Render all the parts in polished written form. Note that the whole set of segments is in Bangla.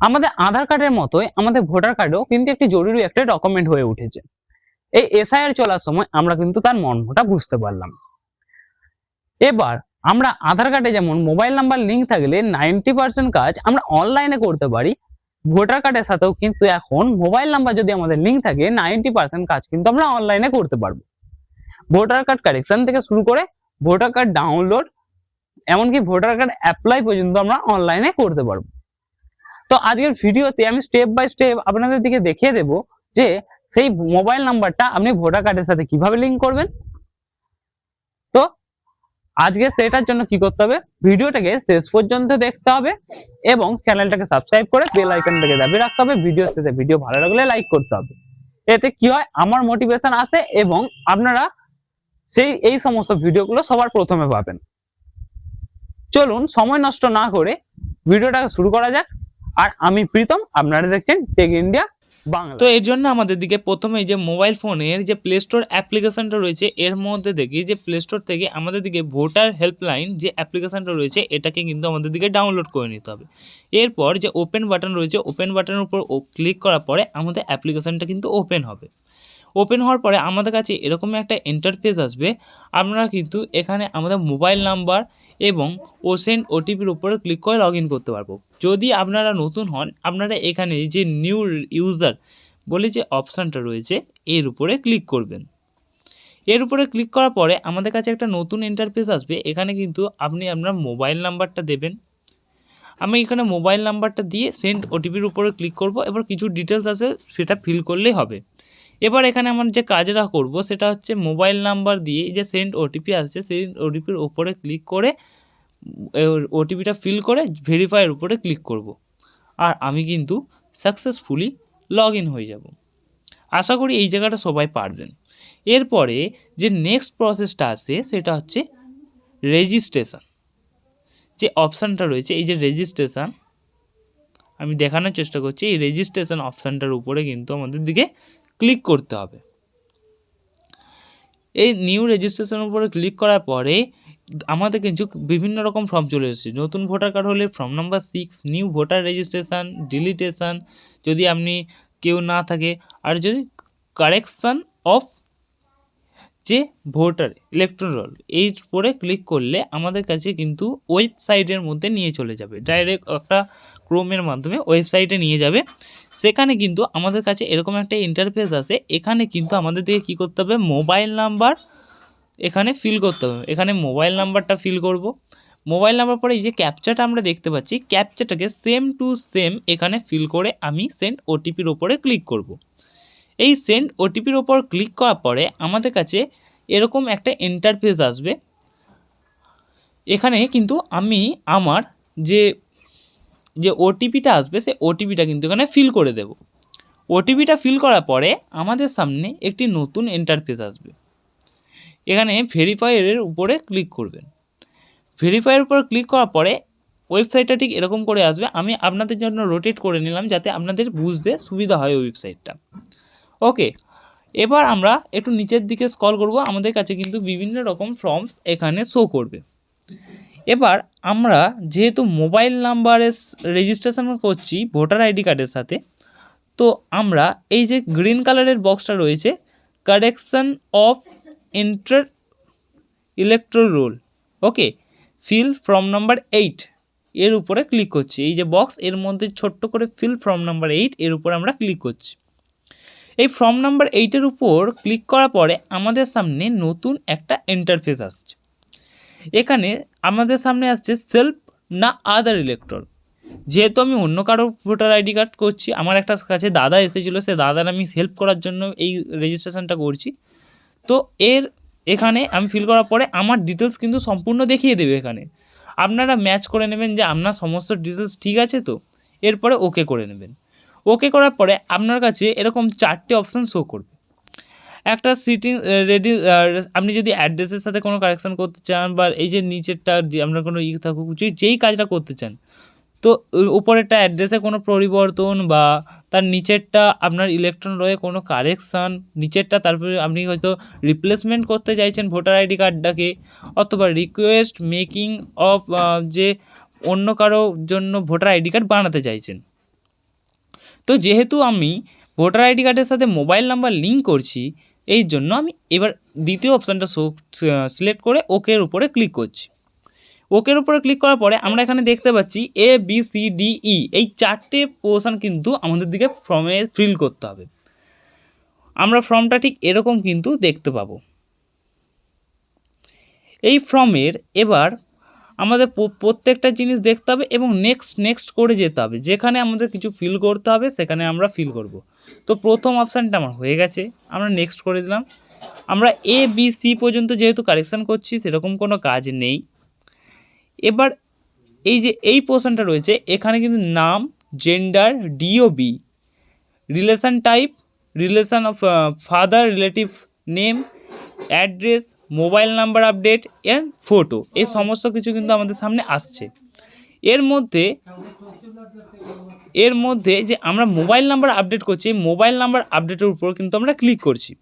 আমাদের আধার কার্ডের মতোই আমাদের ভোটার কার্ডও কিন্তু একটি জরুরি একটা ডকুমেন্ট হয়ে উঠেছে। এই এসআইআর চলার সময় আমরা কিন্তু তার মর্মটা বুঝতে পারলাম। এবার আমরা আধার কার্ডে যেমন মোবাইল নাম্বার লিঙ্ক থাকলে 90% কাজ আমরা অনলাইনে করতে পারি, ভোটার কার্ডের সাথেও কিন্তু এখন মোবাইল নাম্বার যদি আমাদের লিঙ্ক থাকে 90% কাজ কিন্তু আমরা অনলাইনে করতে পারবো। ভোটার কার্ড কারেকশন থেকে শুরু করে ভোটার কার্ড ডাউনলোড, এমনকি ভোটার কার্ড অ্যাপ্লাই পর্যন্ত আমরা অনলাইনে করতে পারবো। তো আজকের ভিডিওতে আমি স্টেপ বাই স্টেপ আপনাদের দিকে দেখিয়ে দেব যে সেই মোবাইল নাম্বারটা আপনি ভোটার কার্ডের সাথে কিভাবে লিঙ্ক করবেন। তো আজকে সেটার জন্য কি করতে হবে, ভিডিওটাকে শেষ পর্যন্ত দেখতে হবে এবং চ্যানেলটাকে সাবস্ক্রাইব করে বেল আইকনটাকে দাবিয়ে রাখতে হবে। ভিডিও শেষে ভিডিও ভালো লাগলে লাইক করতে হবে। এতে কি হয়, আমার মোটিভেশন আসে এবং আপনারা এই সমস্ত ভিডিওগুলো সবার প্রথমে পাবেন। চলুন সময় নষ্ট না করে ভিডিওটাকে শুরু করা যাক। আর আমি প্রীতম, আপনারা দেখছেন টেক ইন্ডিয়া বাংলা। তো এর জন্য আমাদের দিকে প্রথমে যে মোবাইল ফোনের যে প্লে স্টোর অ্যাপ্লিকেশনটা রয়েছে এর মধ্যে দেখি যে প্লে স্টোর থেকে আমাদের দিকে ভোটার হেল্পলাইন যে অ্যাপ্লিকেশনটা রয়েছে এটাকে কিন্তু আমাদের দিকে ডাউনলোড করে নিতে হবে। এরপর যে ওপেন বাটন রয়েছে ওপেন বাটনের উপর ক্লিক করার পরে আমাদের অ্যাপ্লিকেশনটা কিন্তু ওপেন হবে। ওপেন হওয়ার পরে আমাদের কাছে এরকম একটা ইন্টারফেস আসবে। আমরা কিন্তু এখানে আমাদের মোবাইল নাম্বার এবং সেন্ড ওটিপির উপরে ক্লিক করে লগ ইন করতে পারবো। যদি আপনারা নতুন হন আপনারা এখানে যে নিউ ইউজার বলে যে অপশানটা রয়েছে এর উপরে ক্লিক করবেন। এর উপরে ক্লিক করার পরে আমাদের কাছে একটা নতুন ইন্টারফেস আসবে। এখানে কিন্তু আপনি আপনার মোবাইল নাম্বারটা দেবেন। আমি এখানে মোবাইল নাম্বারটা দিয়ে সেন্ড ওটিপির উপরে ক্লিক করব। এবার কিছু ডিটেলস আছে সেটা ফিল করলেই হবে। এবার এখানে আমার যে কাজটা করব সেটা হচ্ছে মোবাইল নাম্বার দিয়ে যে সেন্ড ওটিপি আসছে সেই ওটিপির উপরে ক্লিক করে ওটিপিটা ফিল করে ভেরিফাইয়ের উপরে ক্লিক করব। আর আমি কিন্তু সাকসেসফুলি লগ ইন হয়ে যাব। আশা করি এই জায়গাটা সবাই পারবেন। এরপরে যে নেক্সট প্রসেসটা আসে সেটা হচ্ছে রেজিস্ট্রেশন যে অপশানটা রয়েছে। এই যে রেজিস্ট্রেশন আমি দেখানোর চেষ্টা করছি, এই রেজিস্ট্রেশন অপশানটার উপরে কিন্তু আমাদের দিকে ক্লিক করতে হবে। এই নিউ রেজিস্ট্রেশনের উপরে ক্লিক করার পরে আমাদের কিন্তু বিভিন্ন রকম ফর্ম চলে এসেছে। নতুন ভোটার কার্ড হলে form number 6, new voter registration, ডিলিটেশন যদি আপনি কেউ না থাকে, আর যদি কারেকশান অফ যে ভোটার ইলেকট্রাল রোল এই উপরে ক্লিক করলে আমাদের কাছে কিন্তু ওয়েবসাইটের মধ্যে নিয়ে চলে যাবে। ডাইরেক্ট একটা ক্রোমের মাধ্যমে ওয়েবসাইটে নিয়ে যাবে। সেখানে কিন্তু আমাদের কাছে এরকম একটা ইন্টারফেস আসে। এখানে কিন্তু আমাদের দিকে কী করতে হবে, মোবাইল নাম্বার এখানে ফিল করতে হবে। এখানে মোবাইল নাম্বারটা ফিল করব। মোবাইল নাম্বার পরে এই যে ক্যাপচাটা আমরা দেখতে পাচ্ছি ক্যাপচাটাকে সেম টু সেম এখানে ফিল করে আমি সেন্ড ওটিপির ওপরে ক্লিক করব। এই সেন্ড ওটিপির ওপর ক্লিক করার পরে আমাদের কাছে এরকম একটা ইন্টারফেস আসবে। এখানে কিন্তু আমি আমার যে ওটিপিটা আসবে সেই ওটিপিটা কিন্তু এখানে ফিল করে দেব। ওটিপিটা ফিল করার পরে আমাদের সামনে একটি নতুন ইন্টারফেস আসবে। এখানে ভেরিফাইয়ের উপরে ক্লিক করবেন। ভেরিফাইয়ের উপর ক্লিক করার পরে ওয়েবসাইটটা ঠিক এরকম করে আসবে। আমি আপনাদের জন্য রোটেট করে নিলাম যাতে আপনাদের বুঝতে সুবিধা হয় ওয়েবসাইটটা। ওকে, এবার আমরা একটু নিচের দিকে স্ক্রল করব। আমাদের কাছে কিন্তু বিভিন্ন রকম ফর্মস এখানে শো করবে। এবার আমরা যেহেতু মোবাইল নাম্বারের রেজিস্ট্রেশন করছি ভোটার আইডি কার্ডের সাথে, তো আমরা এই যে গ্রিন কালারের বক্সটা রয়েছে correction of inter electoral roll, okay, feel form number 8 এর উপরে ক্লিক করছি। এই যে বক্স এর মধ্যে ছোট্ট করে ফিল ফর্ম নাম্বার 8 এর উপর আমরা ক্লিক করছি। এই ফর্ম নাম্বার 8-এর উপর ক্লিক করার পরে আমাদের সামনে নতুন একটা ইন্টারফেস আসছে। এখানে আমাদের সামনে আসছে সেলফ না আদার ইলেক্টর। যেহেতু আমি অন্য কারো ভোটার আইডি কার্ড করছি, আমার একটা কাছে দাদা এসেছিলো, সে দাদার আমি হেল্প করার জন্য এই রেজিস্ট্রেশনটা করছি। তো এখানে আমি ফিল করার পরে আমার ডিটেলস কিন্তু সম্পূর্ণ দেখিয়ে দেবে। এখানে আপনারা ম্যাচ করে নেবেন যে আপনার সমস্ত ডিটেলস ঠিক আছে, তো এরপরে ওকে করে নেবেন। ওকে করার পরে আপনার কাছে এরকম 4টে অপশান শো করবে। একটা সিটিং রেডি, আপনি যদি অ্যাড্রেসের সাথে কোনো কারেকশান করতে চান বা এই যে নিচেরটা আপনার কোনো থাকুক যেই কাজটা করতে চান, তো উপরেরটা অ্যাড্রেসে কোনো পরিবর্তন বা তার নিচেরটা আপনার ইলেকট্রন রয়ে কোনো কারেকশান, নিচেরটা তারপরে আপনি হয়তো রিপ্লেসমেন্ট করতে চাইছেন ভোটার আইডি কার্ডটাকে, অথবা রিকোয়েস্ট মেকিং অফ যে অন্য কারো জন্য ভোটার আইডি কার্ড বানাতে চাইছেন। তো যেহেতু আমি ভোটার আইডি কার্ডের সাথে মোবাইল নাম্বার লিঙ্ক করছি, এই জন্য আমি এবার দ্বিতীয় অপশানটা সিলেক্ট করে ওকের উপরে ক্লিক করছি। ওকের উপরে ক্লিক করার পরে আমরা এখানে দেখতে পাচ্ছি ABCDE এই 4টে পোর্শন কিন্তু আমাদের দিকে ফর্মে ফিল করতে হবে। আমরা ফর্মটা ঠিক এরকম কিন্তু দেখতে পাবো। এই ফর্মের এবার আমাদের প্রত্যেকটা জিনিস দেখতে হবে এবং নেক্সট করে যেতে হবে। যেখানে আমাদের কিছু ফিল করতে হবে সেখানে আমরা ফিল করব। তো প্রথম অপশানটা আমার হয়ে গেছে, আমরা নেক্সট করে দিলাম। আমরা ABC পর্যন্ত যেহেতু কারেকশান করছি সেরকম কোনো কাজ নেই। এবার এই যে এই পোর্শনটা রয়েছে এখানে কিন্তু নাম, gender, DOB, relation type, relation of father, relative name, address, mobile number update and photo, এই সমস্ত কিছু কিন্তু আমাদের সামনে আসছে। এর মধ্যে যে আমরা মোবাইল নাম্বার আপডেট করছি, এই মোবাইল নাম্বার আপডেটের উপর কিন্তু আমরা ক্লিক করছি।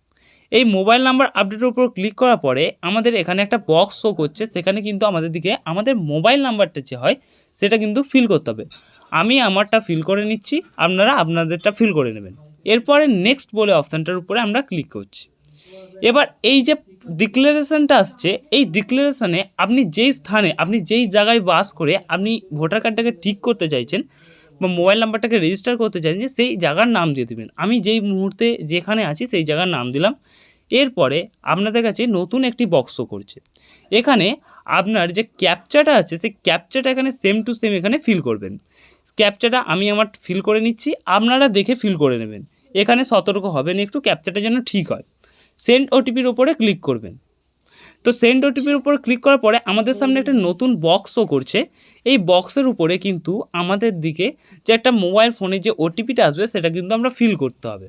এই মোবাইল নাম্বার আপডেটের উপর ক্লিক করার পরে আমাদের এখানে একটা বক্স শো করছে, সেখানে কিন্তু আমাদের দিকে আমাদের মোবাইল নাম্বারটা যে হয় সেটা কিন্তু ফিল করতে হবে। আমি আমারটা ফিল করে নিচ্ছি, আপনারা আপনাদেরটা ফিল করে নেবেন। এরপরে নেক্সট বলে অপশানটার উপরে আমরা ক্লিক করছি। এবার এই যে ডিক্লারেশনটা আসছে, এই ডিক্লারেশনে আপনি যেই স্থানে, আপনি যেই জায়গায় বাস করে আপনি ভোটার কার্ডটাকে ঠিক করতে চাইছেন বা মোবাইল নাম্বারটাকে রেজিস্টার করতে চাইছেন, সেই জায়গার নাম দিয়ে দেবেন। আমি যেই মুহূর্তে যেখানে আছি সেই জায়গার নাম দিলাম। এরপরে আপনাদের কাছে নতুন একটি বক্স শো করছে। এখানে আপনার যে ক্যাপচাটা আছে সেই ক্যাপচাটা এখানে সেম টু সেম এখানে ফিল করবেন। ক্যাপচাটা আমি আমার ফিল করে নিচ্ছি, আপনারা দেখে ফিল করে নেবেন। এখানে সতর্ক হবেন একটু, ক্যাপচাটা যেন ঠিক হয়। সেন্ড ওটিপির উপরে ক্লিক করবেন। তো সেন্ড ওটিপির উপর ক্লিক করার পরে আমাদের সামনে একটা নতুন বক্স শো করছে। এই বক্সের উপরে কিন্তু আমাদের দিকে যে একটা মোবাইল ফোনে যে ওটিপিটা আসবে সেটা কিন্তু আমরা ফিল করতে হবে।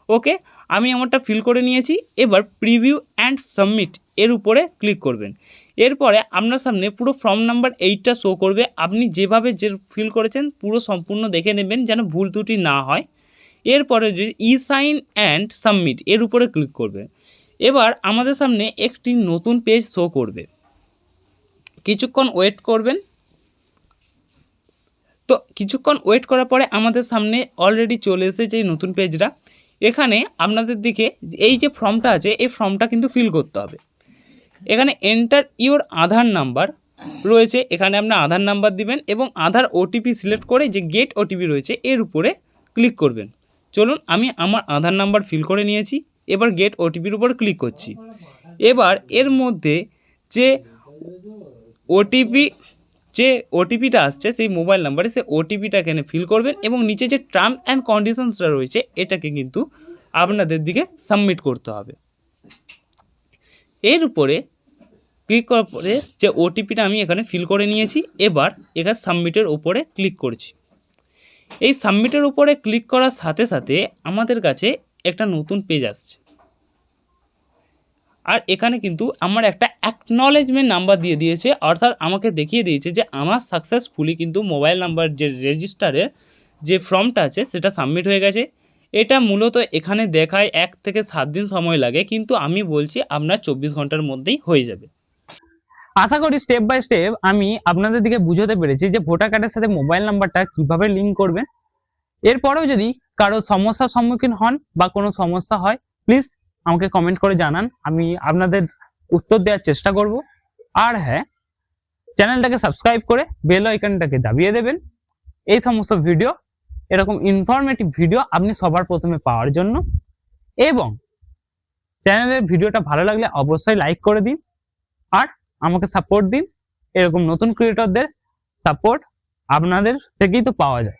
ওকে, আমি আমারটা ফিল করে নিয়েছি। এবার প্রিভিউ অ্যান্ড সাবমিট এর উপরে ক্লিক করবেন। এরপরে আপনার সামনে পুরো ফর্ম নাম্বার 8টা শো করবে। আপনি যেভাবে যে ফিল করেছেন পুরো সম্পূর্ণ দেখে নেবেন যেন ভুল ত্রুটি না হয়। এরপরে যে সাইন অ্যান্ড সাবমিট এর উপরে ক্লিক করবে। এবার আমাদের সামনে একটি নতুন পেজ শো করবে, কিছুক্ষণ ওয়েট করবেন। তো কিছুক্ষণ ওয়েট করার পরে আমাদের সামনে অলরেডি চলে এসেছে এই নতুন পেজটা। এখানে আপনাদের দিকে এই যে ফর্মটা আছে এই ফর্মটা কিন্তু ফিল করতে হবে। এখানে এন্টার ইওর আধার নাম্বার রয়েছে, এখানে আপনার আধার নাম্বার দিবেন এবং আধার ওটিপি সিলেক্ট করে যে গেট ওটিপি রয়েছে এর উপরে ক্লিক করবেন। চলুন আমি আমার আধার নাম্বার ফিল করে নিয়েছি, এবার গেট ওটিপির উপর ক্লিক করছি। এবার এর মধ্যে যে ওটিপিটা আসছে সেই মোবাইল নাম্বারে সেই ওটিপিটা এখানে ফিল করবেন এবং নিচে যে টার্মস অ্যান্ড কন্ডিশনসটা রয়েছে এটাকে কিন্তু আপনাদের দিকে সাবমিট করতে হবে। এর উপরে ক্লিক করার পরে যে ওটিপিটা আমি এখানে ফিল করে নিয়েছি, এবার এখানে সাবমিটের উপরে ক্লিক করছি। এই সাবমিটের উপরে ক্লিক করার সাথে সাথে আমাদের কাছে একটা নতুন পেজ আসছে। আর এখানে কিন্তু আমার একটা অ্যাকনলেজমেন্ট নাম্বার দিয়ে দিয়েছে, অর্থাৎ আমাকে দেখিয়ে দিয়েছে যে আমার সাকসেসফুলি কিন্তু মোবাইল নাম্বার যে রেজিস্টারের যে ফর্মটা আছে সেটা সাবমিট হয়ে গেছে। এটা মূলত এখানে দেখায় 1 থেকে 7 দিন সময় লাগে, কিন্তু আমি বলছি আপনার 24 ঘন্টার মধ্যেই হয়ে যাবে। আশা করি স্টেপ বাই স্টেপ আমি আপনাদের দিকে বুঝাতে পেরেছি যে ভোটার কার্ডের সাথে মোবাইল নাম্বারটা কিভাবে লিঙ্ক করবেন। এরপরেও যদি কারো সমস্যার সম্মুখীন হন বা কোনো সমস্যা হয় প্লিজ আমাকে কমেন্ট করে জানান, আমি আপনাদের উত্তর দেওয়ার চেষ্টা করব। আর হ্যাঁ, চ্যানেলটাকে সাবস্ক্রাইব করে বেল আইকনটাকে দাবিয়ে দেবেন এই সমস্ত ভিডিও, এরকম ইনফরমেটিভ ভিডিও আপনি সবার প্রথমে পাওয়ার জন্য। এবং চ্যানেলের ভিডিওটা ভালো লাগলে অবশ্যই লাইক করে দিন আর আমাকে সাপোর্ট দিন। এরকম নতুন ক্রিয়েটরদের সাপোর্ট আপনাদের থেকেই তো পাওয়া যায়।